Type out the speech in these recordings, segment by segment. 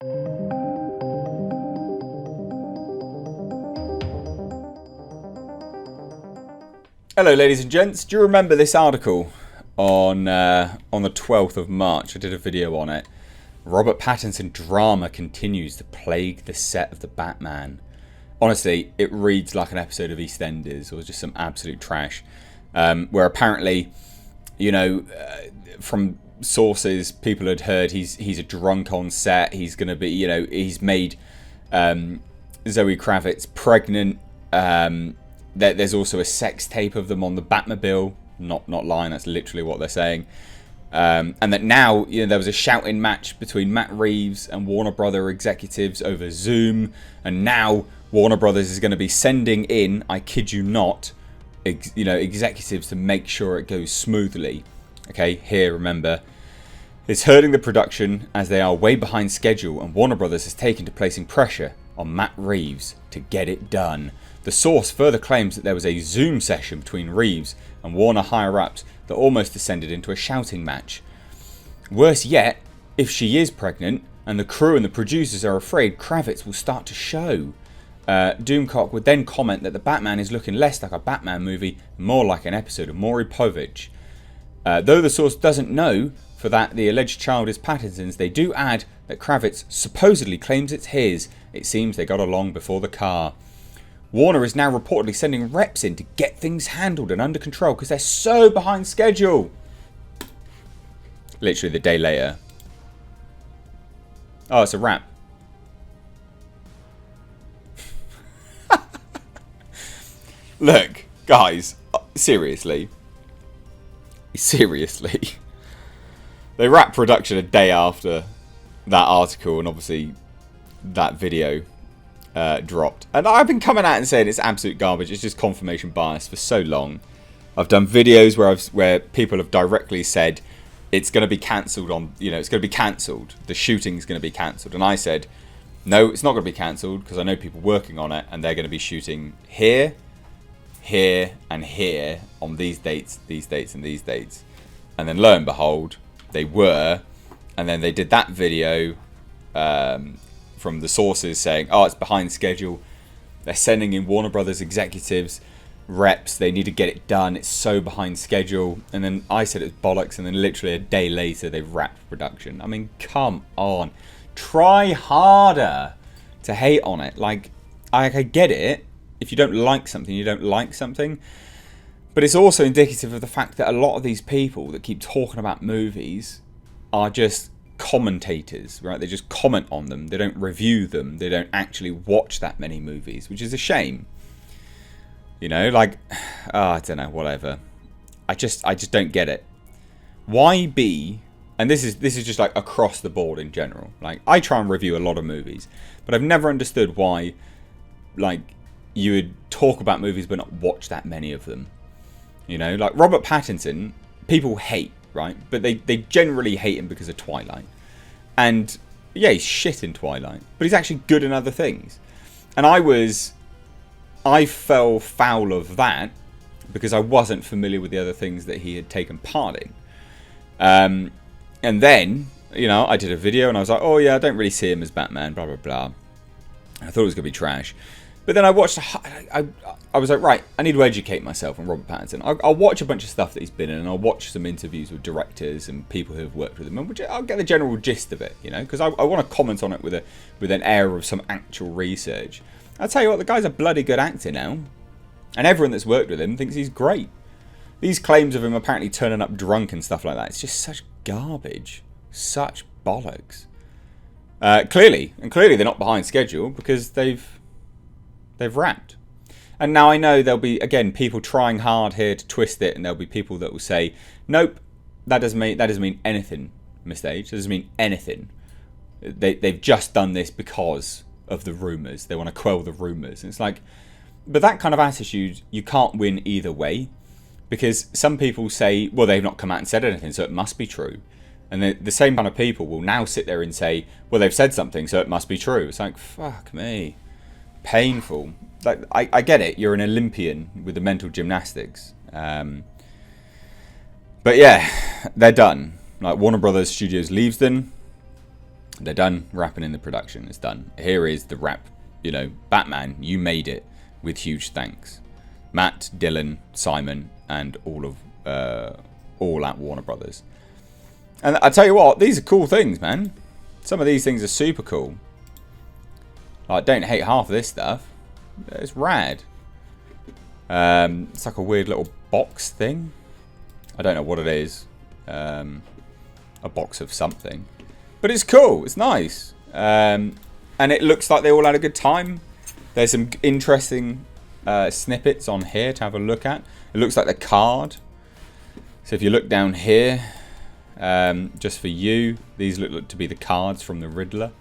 Hello, ladies and gents. Do you remember this article on the 12th of March? I did a video on it. Robert Pattinson drama continues to plague the set of The Batman. Honestly, it reads like an episode of EastEnders or just some absolute trash. Where apparently, from sources, people had heard he's a drunk on set. He's going to be, he's made Zoe Kravitz pregnant. There's also a sex tape of them on the Batmobile. Not lying, that's literally what they're saying. And that now, there was a shouting match between Matt Reeves and Warner Brothers executives over Zoom. And now Warner Brothers is going to be sending in, I kid you not, executives to make sure it goes smoothly. Okay, here, remember. It's hurting the production as they are way behind schedule, and Warner Brothers has taken to placing pressure on Matt Reeves to get it done. The source further claims that there was a Zoom session between Reeves and Warner higher-ups that almost descended into a shouting match. Worse yet, if she is pregnant and the crew and the producers are afraid Kravitz will start to show. Doomcock would then comment that the Batman is looking less like a Batman movie, more like an episode of Maury Povich. Though the source doesn't know for that the alleged child is Pattinson's, they do add that Kravitz supposedly claims it's his. It seems they got along before the car. Warner is now reportedly sending reps in to get things handled and under control because they're so behind schedule. Literally the day later. Oh, it's a wrap. Look, guys, seriously. They wrapped production a day after that article and obviously that video dropped. And I've been coming out and saying it's absolute garbage. It's just confirmation bias for so long. I've done videos where people have directly said it's going to be cancelled on, it's going to be cancelled. The shooting's going to be cancelled. And I said, no, it's not going to be cancelled because I know people working on it and they're going to be shooting here, and here on these dates, and these dates. And then lo and behold, they were. And then they did that video from the sources saying, oh, it's behind schedule. They're sending in Warner Brothers executives, reps. They need to get it done. It's so behind schedule. And then I said it's bollocks. And then literally a day later, they wrapped production. I mean, come on. Try harder to hate on it. Like, I get it. If you don't like something, you don't like something. But it's also indicative of the fact that a lot of these people that keep talking about movies are just commentators, right? They just comment on them. They don't review them. They don't actually watch that many movies, which is a shame. I don't know, whatever. I just don't get it. Why be, and this is just like across the board in general. Like, I try and review a lot of movies, but I've never understood why, you would talk about movies but not watch that many of them. Like Robert Pattinson, people hate, right? But they generally hate him because of Twilight. And yeah, he's shit in Twilight, but he's actually good in other things. And I fell foul of that because I wasn't familiar with the other things that he had taken part in. And then, I did a video and I was like, oh yeah, I don't really see him as Batman, blah, blah, blah. I thought it was going to be trash. But then I watched, I was like, right, I need to educate myself on Robert Pattinson. I'll watch a bunch of stuff that he's been in, and I'll watch some interviews with directors and people who have worked with him, and I'll get the general gist of it, because I want to comment on it with an air of some actual research. I'll tell you what, the guy's a bloody good actor now, and everyone that's worked with him thinks he's great. These claims of him apparently turning up drunk and stuff like that, it's just such garbage, such bollocks. Clearly they're not behind schedule because they've wrapped. And now I know there'll be, again, people trying hard here to twist it, and there'll be people that will say, nope, that doesn't mean anything, Mr. H. That doesn't mean anything. They've just done this because of the rumours. They want to quell the rumours. And it's like, but that kind of attitude, you can't win either way, because some people say, well, they've not come out and said anything, so it must be true. And the same kind of people will now sit there and say, well, they've said something, so it must be true. It's like, fuck me. Painful. Like, I get it. You're an Olympian with the mental gymnastics. But yeah, they're done. Like, Warner Brothers Studios leaves them. They're done wrapping in the production. It's done. Here is the wrap. You know, Batman, you made it with huge thanks. Matt, Dylan, Simon, and all at Warner Brothers. And I tell you what, these are cool things, man. Some of these things are super cool. Like, don't hate half of this stuff. It's rad. It's like a weird little box thing. I don't know what it is. A box of something. But it's cool. It's nice. And it looks like they all had a good time. There's some interesting snippets on here to have a look at. It looks like the card. So if you look down here, just for you, these look to be the cards from the Riddler.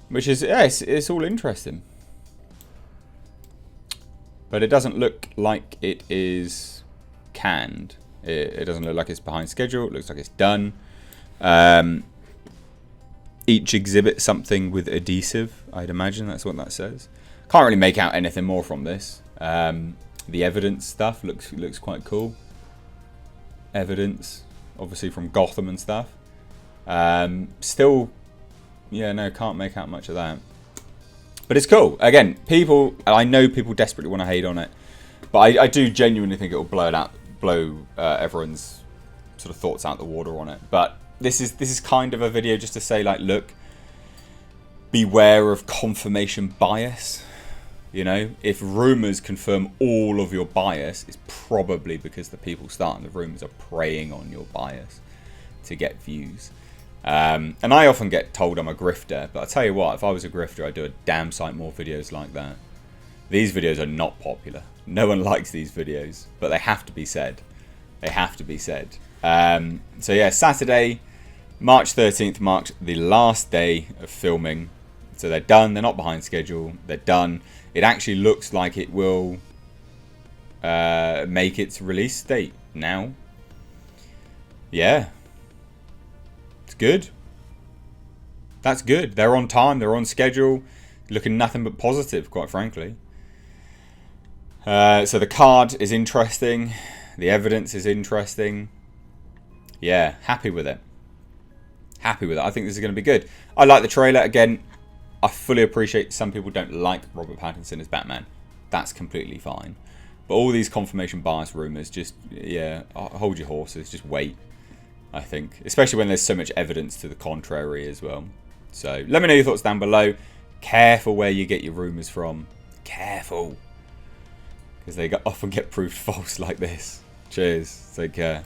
Which is, yeah, it's all interesting. But it doesn't look like it is canned. It doesn't look like it's behind schedule. It looks like it's done. Each exhibit something with adhesive. I'd imagine that's what that says. Can't really make out anything more from this. The evidence stuff looks quite cool. Evidence, obviously from Gotham and stuff. Still, yeah, no, can't make out much of that. But it's cool. Again, I know people desperately want to hate on it, but I do genuinely think it will blow everyone's sort of thoughts out the water on it. But this is kind of a video just to say, like, look, beware of confirmation bias. You know, if rumours confirm all of your bias, it's probably because the people starting the rumours are preying on your bias to get views. And I often get told I'm a grifter, but I tell you what, if I was a grifter, I'd do a damn sight more videos like that. These videos are not popular. No one likes these videos, but they have to be said. They have to be said. So yeah, Saturday, March 13th marked the last day of filming. So they're done. They're not behind schedule. They're done. It actually looks like it will make its release date now. Yeah. It's good. That's good. They're on time. They're on schedule. Looking nothing but positive, quite frankly. So the card is interesting. The evidence is interesting. Yeah, happy with it. Happy with it. I think this is going to be good. I like the trailer. Again, I fully appreciate some people don't like Robert Pattinson as Batman. That's completely fine. But all these confirmation bias rumours, just, yeah, hold your horses. Just wait, I think. Especially when there's so much evidence to the contrary as well. So let me know your thoughts down below. Careful where you get your rumours from. Careful. Because they often get proved false like this. Cheers. Take care.